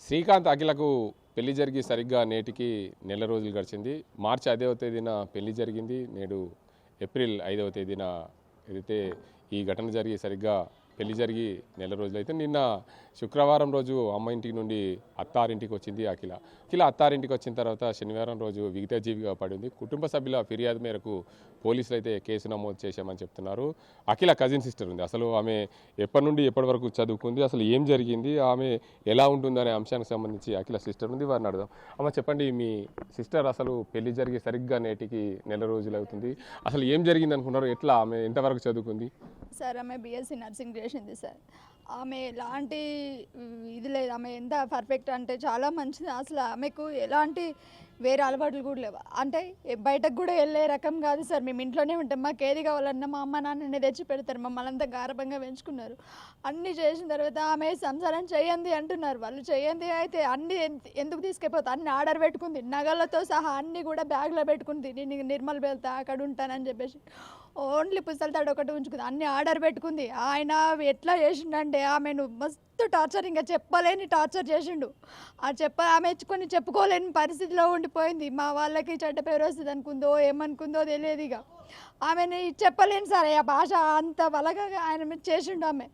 శ్రీకాంత్ అఖిలకు పెళ్లి జరిగి సరిగ్గా నేటికి నెల రోజులు గడిచింది. మార్చి 5వ తేదీన పెళ్లి జరిగింది. నేడు ఏప్రిల్ 5వ తేదీన ఏదైతే ఈ ఘటన జరిగి సరిగ్గా పెళ్లి జరిగి నెల రోజులైతే నిన్న శుక్రవారం రోజు అమ్మ ఇంటి నుండి అత్తారింటికి వచ్చింది అఖిల. అత్తారింటికి వచ్చిన తర్వాత శనివారం రోజు విగతజీవిగా పడింది. కుటుంబ సభ్యుల ఫిర్యాదు మేరకు పోలీసులు అయితే కేసు నమోదు చేశామని చెప్తున్నారు. అఖిల కజిన్ సిస్టర్ ఉంది. అసలు ఆమె ఎప్పటి నుండి ఎప్పటి వరకు చదువుకుంది, అసలు ఏం జరిగింది, ఆమె ఎలా ఉంటుందనే అంశానికి సంబంధించి అఖిల సిస్టర్ ఉంది, వారిని అడుగుదాం. అమ్మ చెప్పండి, మీ సిస్టర్ అసలు పెళ్లి జరిగి సరిగ్గా నేటికి నెల రోజులు అవుతుంది. అసలు ఏం జరిగింది అనుకున్నారు? ఎట్లా, ఆమె ఎంతవరకు చదువుకుంది? సార్ ఆమె బీఎస్సీ నర్సింగ్ చేసింది సార్. ఆమె ఎలాంటి ఇది లేదు. ఆమె ఎంత పర్ఫెక్ట్ అంటే చాలా మంచిది. అసలు ఆమెకు ఎలాంటి వేరే అలవాట్లు కూడా లేవు. అంటే బయటకు కూడా వెళ్ళే రకం కాదు సార్. మేము ఇంట్లోనే ఉంటాం. మాకు ఏది కావాలన్నా మా అమ్మ నాన్ననే తెచ్చి పెడతారు. మమ్మల్ని అంతా గారభంగా పెంచుకున్నారు. అన్నీ చేసిన తర్వాత ఆమె సంసారం చేయండి అంటున్నారు. వాళ్ళు చేయండి అయితే అన్నీ ఎందుకు తీసుకెళ్ళిపోతా, అన్ని ఆర్డర్ పెట్టుకుంది, నగలతో సహా అన్నీ కూడా బ్యాగ్లో పెట్టుకుంది. నేను నిర్మల్ వెళ్తా, అక్కడ ఉంటానని చెప్పేసి ఓన్లీ పుస్తల తాడు ఒకటి ఉంచుకుంది. అన్ని ఆర్డర్ పెట్టుకుంది. ఆయన ఎట్లా చేసిండంటే ఆమెను మస్తు టార్చర్, ఇంకా చెప్పలేని టార్చర్ చేసిండు. ఆమె కొన్ని చెప్పుకోలేని పరిస్థితిలో ఉండిపోయింది. మా వాళ్ళకి చెడ్డ పేరు వస్తుంది అనుకుందో ఏమనుకుందో తెలియదు. ఇక ఆమెని చెప్పలేను సార్. ఆ భాష అంత బలగా ఆయన మీద చేసిండు. ఆమె